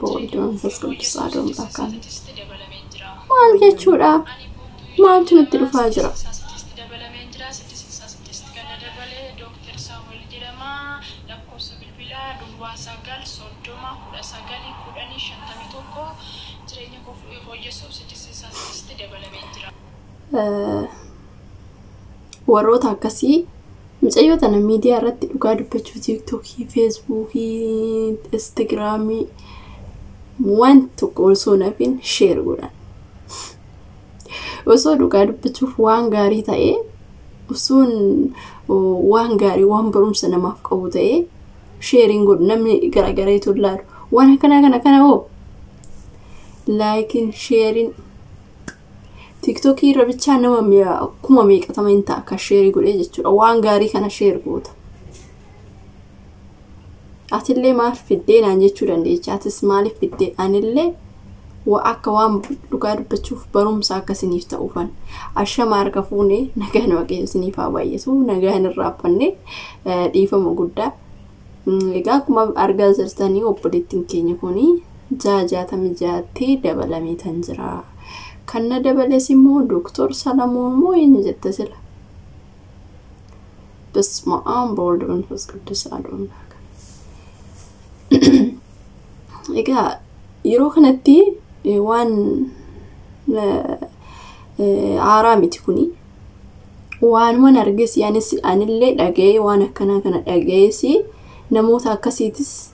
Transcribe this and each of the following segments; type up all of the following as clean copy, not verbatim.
boolduun fasqulbisaa doontaa kan maal jechuudha maaltu nutti dhufaa jira warroota akkasii mucayyoota na miidiyaa irratti dhugaa dubbachuu TikTokii, Facebookii, Instagramii wanti osoo nafin share godhan osoo dhugaa dubbachuuf waan gaarii ta'ee usuun waan gaarii waan barumsa namaaf qabu ta'ee sharing godhu namni garagareetu laalu waan kana like and sharing TikTok irra bicha nama kuma meeqatama inta akka share godhe jechuudha waan gaarii kana share goota atillee maal fiddee naan jechuu dandeecha atis maaliif fiddee anillee akka waan dhugaa dubbachuuf barumsa akkasiniif ta'uufan ashama harka fuune nagaan waaqessiniif haa baay'atu nagaan irraappanne dhiifama guddaa egaa kuma argaa jirtanii obboleettiin keenya kuni 66 dabalamee tan jira kanna dabalees immoo Dr. Salamoon moo eenyu jette sila بسم الله بولدون فسكت سالون إيجا يروح نتي وان عرامي تكوني وان أرجس يعني أنا اللي أجي وأنا كنا أجيسي نموت أكسيتس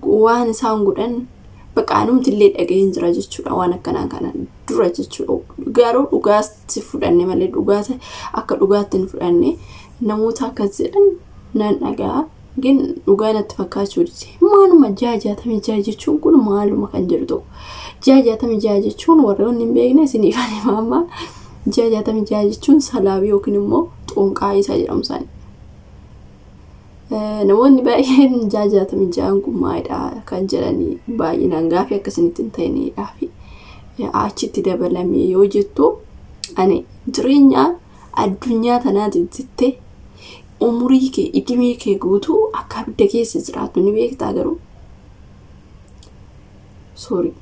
وان سانغودن بقانون تليد أجين درجة شو وأنا كنا درجة شو قارو لغاس تفرني مالي لغاس أكل لغات تفرني نموت أكسيرن ننجا جن لغانا تفكاشوا ما نما جاجة تمي جاجة شو كل مالو ما كان جردو جاجة تمي جاجة شون ورون نبينا سنيفاني ماما جاجة تمي جاجة شون سلابي وكنمو تونكاي ساجرام سان نموني باين جاجة تمي جانكم مايدا كان جراني باين أنغافي أكسنتين تاني أفي أشي تدبلامي يوجدو أنا درينيا الدنيا تنادي تتة أموريك إدميك غوتو أكابد كيس زرعت نبيك تاجرو سوري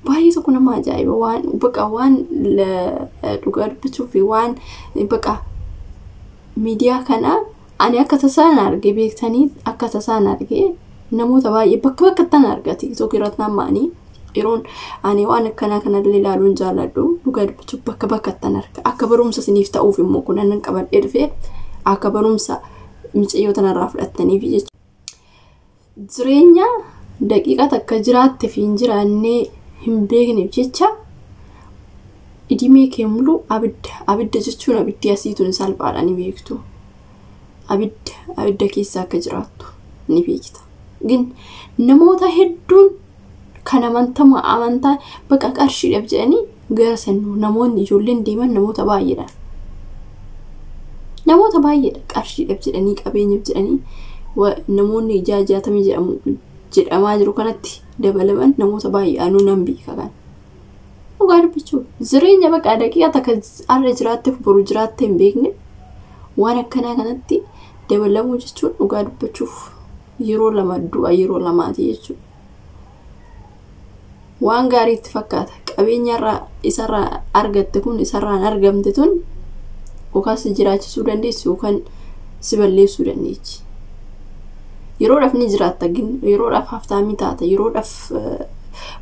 باي سكونا ما جاي بوان بقى وان لغار بتشوفي وان بقى ميديا كنا أنا أكتسان أرجع بيك تاني أكتسان أرجع نموت باي بقى تنارجع تيجي كيرتنا ماني يرون أنا وأنا كنا اللي لالون جالدو لغار بتشوف بقى تنارجع أكبرهم سنيف تأوفي مو كنا نكبر إرفير أكبرهم مش أيوة رافلتني في زرينيا دقيقة تكجرات تفين جراني هم بيجني بجتة إدمي كملو أبد جتشون أبد ياسيتون سالب على نبيكتو أبد كيسا كجراتو نبيكتا جن نموت هدون كان منتما أمانتا بقى أرشي لبجاني غيرسنو نمون يجولين ديما نموت بايدا نموت بايدا أرشي لبجاني كابين يبجاني ونمون إجاجة تميجي جد أماجرو كانت دبلبان نموت باي أنو نمبي كان وقال بيشو زرين جبك أداكي أتاكز أرجرات برجرات تنبيكني وانا كانت دبلبو جتشون وقال بيشوف يرو لما دوا يرو لما تيجو وان غاري تفكات قبين يرى إسرى أرجت تكون إسرى أرجم تكون وكاس جرات سودان دي سوكان سبلي سودان ديش يرو رف نجرات تجين يرو رف هفتامي تاتا يرو رف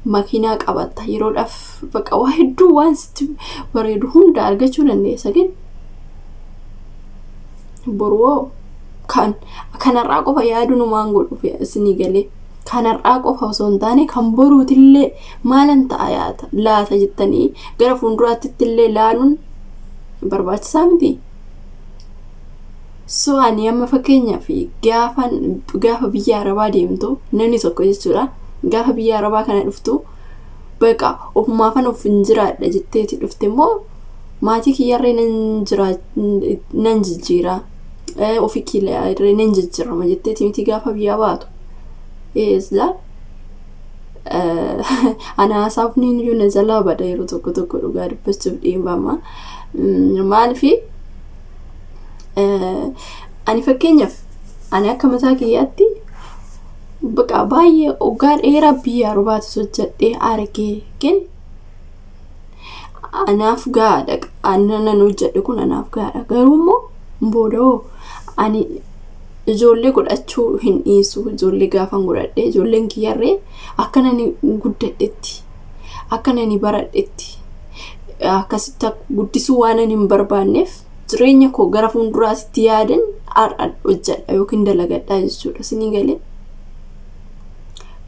ماكيناك أبدا يرو رف بقى واحد دو وانست وريدهون دارجة شو لندي سجين برو كان الرقبة يادو نمانقول في السنغالي كان الرقبة فوسونتاني كان برو تلي مالن تايات لا تجتني غرفون درات تلي لالون بربات سامدي so ani amma fakkeenya fi gaafa biyya arabaa deemtu namni tokko jechuudha gaafa biyya arabaa kana dhuftu baqa ofumaafan of injiraadha jetteeti dhufte immoo maatii kiyyarree nan jijjiira ofi kiyyarree nan jijjiirama jetteeti miti gaafa biyya baatu eesla ana hasaafni iyyuu nazalaa bada yeroo tokko dhugaa dubbachuuf dhiibama maalifi ani fakkeenya ani akka mataa kiyyaatti baqa baay'ee ogaan dheeraa biyya arbaatu hojjedhee argee kin anaaf gaadha annan hojjedhe kun anaaf gaadha garuu boodoo ani ijoollee godhachuu hin dhiisu ijoollee gaafan godhadhe ijoolleen kiyyarree akkanani guddadhetti akkanani baradhetti akkasitti guddisuu waan ani hin barbaanneef jireenya koo gara fuulduraatti yaadan hojjedha yookiin dalagadha jechuudha sinii galee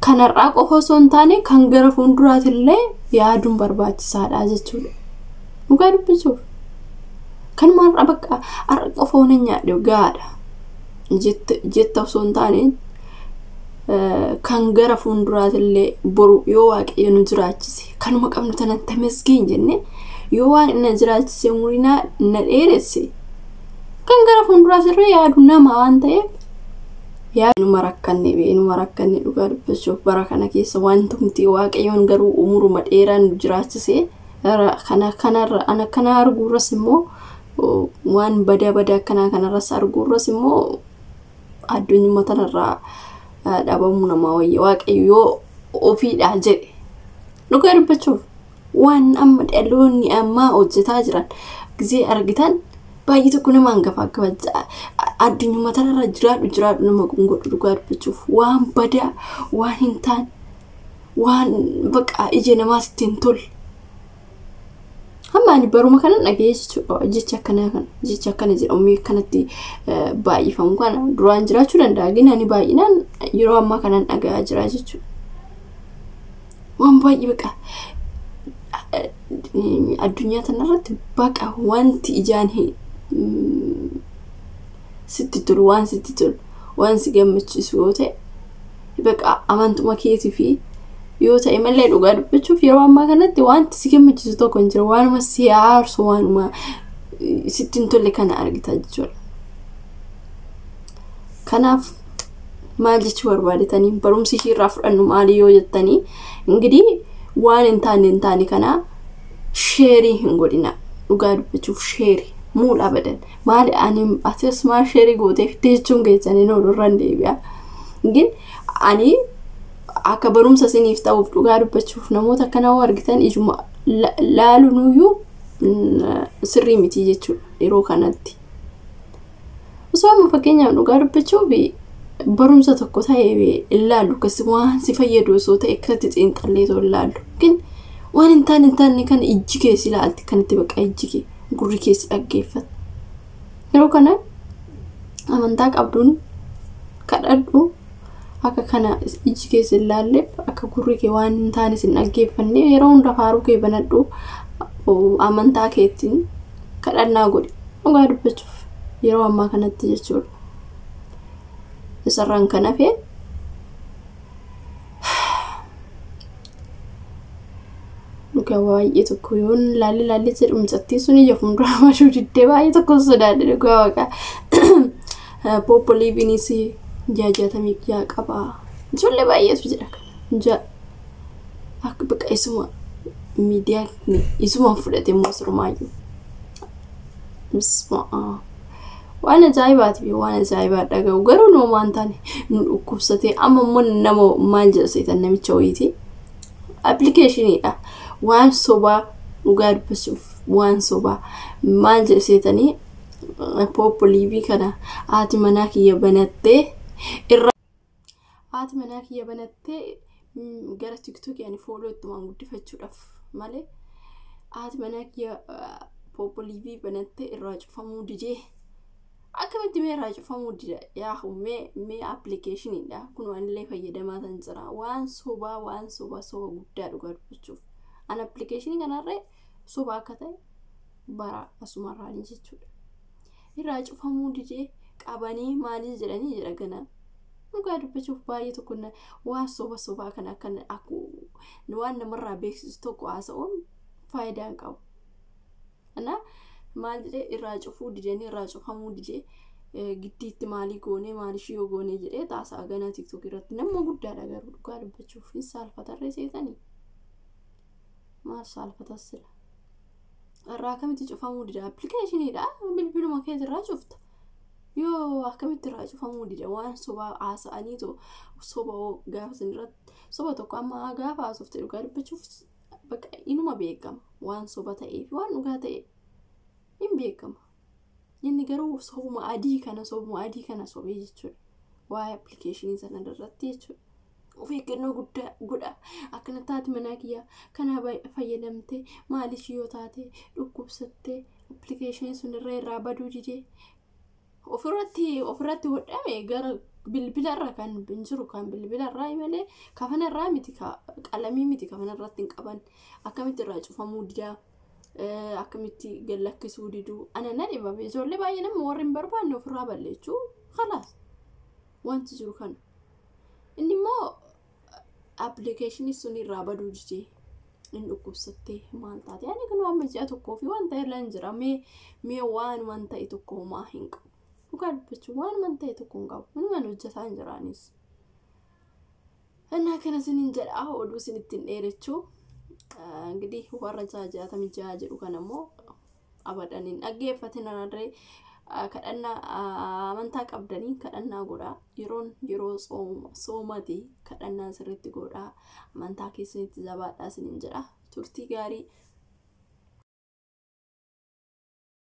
kanarraa qofa osoo hin taane kan gara fuulduraatti illee yaaduun barbaachisaadha jechuudha dhugaa dubbisuuf kan marra bakka arra qofa onan nyaadhe gaadha jetta osoo hin taane kan gara fuulduraatti illee boru yoo waaqayyo nu jiraachise kanuma qabnu tanan tamasgeen jenne yoo waan na jiraachise murinaa na dheeresse kan gara fuulduraatti illee yaadu nama waan ta'eef yaadu nu marakkanne dhugaa dubbisuuf bara kana keessa waan tumti waaqayyoon garuu umuruma dheeraan nu jiraachise kanarra ana kana arguurras immoo waan bada kanarras arguurras immoo addunyaa tanarraa dhabamu nama wayya waaqayyo ofiidha jedhe dhugaa dubbachuuf waan amma dhaloonni amma hojjetaa jiran gizee argitan baay'ee tokko nama hangafa addunyaa tanarra jiraadhu nama gungodhu dhugaa dubbachuuf waan bada waan hin taane waan baqa ije namaa sittiin tol amma ani baruma kana dhagee jecha akkana jedhamu kanatti baay'ifamu kana duraan jiraachuu danda'a gina ani baay'inaan yeroo ammaa kanan dhagaa jira jechuudha waan baay'ee baqa addunyaa tanarratti baqa wanti ijaan sitti tolu waan si gammachiisu yoo ta'e baqa amantuma keetii fi yoo ta'e malee dhugaa dubbachuuf yeroo ammaa kanatti wanti si gammachiisu tokko hin jiru waanuma si aarsu waanuma sittiin tolle kana argita jechuudha kanaaf maal jechuu barbaadetanii barumsi irraa fudhannu maali yoo jettanii ingidii waan hin taane kana sheerii hin godhina dhugaa dubbachuuf sheerii muudha badan maali ani atis maal sheerii gooteef jechuun geessanii noorraan deebi'a ingin ani akka barumsa siniif ta'uuf dhugaa dubbachuuf namoota kana argitan ijuma laalunuyyuu sirrii miti jechuudha yeroo kanatti osoo fakkeenyaaf dhugaa dubbachuuf barumsa tokko ta'ee ilaalu kasi waan si fayyadu osoo ta'e kanatti xiinxallee too ilaalu kin waan hin taane kan ijji keessi ilaalti kanatti baqa ijji kee gurri keessi dhaggeeffata yeroo kana amantaa qabduun kadhadhu akka kana ijji keessa ilaalleef akka gurri kee waan hin taane sin dhaggeeffanne yeroo hunda faaruu kee banadhu amantaa keetiin kadhannaa godhi dhugaa dubbachuuf yeroo ammaa kanatti jechuudha isarraan kana fee dhugaa baay'ee tokko yoon laalli jedhumsatti sun ija fuuldura mashuu diddee baay'ee tokko sodaadhe dhugaa waaqa popoliiviinis jaajatamii yaa qaba ijoollee baay'eetu jira kana akka baqa isuma miidiyaa isuma fudhate moosirumaayyuu waan ajaa'ibaati fi waan ajaa'ibaa dhaga'u garuu noomaan taane nu dhukkubsatee amma immoo nama maal jedhaseetan namicha wayiiti appilikeeshiniidha waan sobaa dhugaa dubbisuuf waan sobaa maal jedhaseetanii popoliivii kana haati manaa kiyya banattee haati manaa kiyya banattee gara TikTok yani follow ittuma guddifachuudhaaf malee haati manaa kiyya popoliivii banattee irraa cufamuu didee akkamitti mee irraa cufamuu dida yaa mee appilikeeshiniidha kun waan illee fayyadamaa tan jira waan sobaa guddaa dhugaa dubbachuuf an appilikeeshinii kanarree sobaa akka ta'e bara asumarraanii jechuudha irraa cufamuu didee qabanii maalii jedhanii jira gana dhugaa dubbachuuf baay'ee tokko waan sobaa kana akka waan namarraa beeksisu tokko haasa'uun faayidaa qabu ana maal jedhee irraa cufuu didanii irraa cufamuu didee giddiitti maalii goonee maalishii yoo goonee jedhee taasaa ganaa TikTok irratti nama guddaadha garuu dhugaa dubbachuuf hin saalfatarree seetanii maal saalfatas sila irraa kamitti cufamuu dida appilikeeshiniidha bilbiluma keessa irraa cufta yoo akkamitti irraa cufamuu dida waan soba haasa'aniitu soba gaafa sinirratti soba tokko amma gaafa haasofte dhugaa dubbachuuf bakka inuma beekama waan soba ta'ee fi waan dhugaa ta'e hin beekama. Inni garuu sobuma adii kana sobee jechuudha. Waa'ee appilikeeshinii sana irratti jechuudha. Of eeggannoo guddaa godha. Akkana taati mana kiyyaa kana fayyadamte maaliif yoo taate dhukkubsatte appilikeeshinii sun irraa baduu didee ofirratti hodhame gara bilbilarra kan jiru kan bilbilarraa malee kafanarraa miti qalamii miti kafanarratti hin qaban. Akkamitti irraa cufamuu didaa akkamitti gallakkisuu diduu anana dhibame ijoollee baay'ee nama warri hin barbaanne ofirraa balleechuu khalaas wanti jiru kana. Inni immoo appilikeeshinii sun irraa baduu didee in dhukkubsattee maal taate ani kan waan ji'a tokkoo fi waan ta'e lan jira mee waan ta'e tokko homaa hin qabu. Dhugaa dubbachuu waan ta'e tokko hin qabu. Wanumaan hojjetaa hin jiraanis. Innaa kana sinin jedhaa oduu sinittiin dheerechuu. እንግዲህ ወረጃ ጃተምጃ ጅሩ ከነሞ አበዳኒን አገፈተና ናድሬ ከደና አመንታ ቀብደኒ ከደና ጎዳ ይሮ ሶማቲ ከደና ስሪት ጎዳ አመንታ ኬስኒት ዘባዳ ስንንጀራ ቱርቲ ጋሪ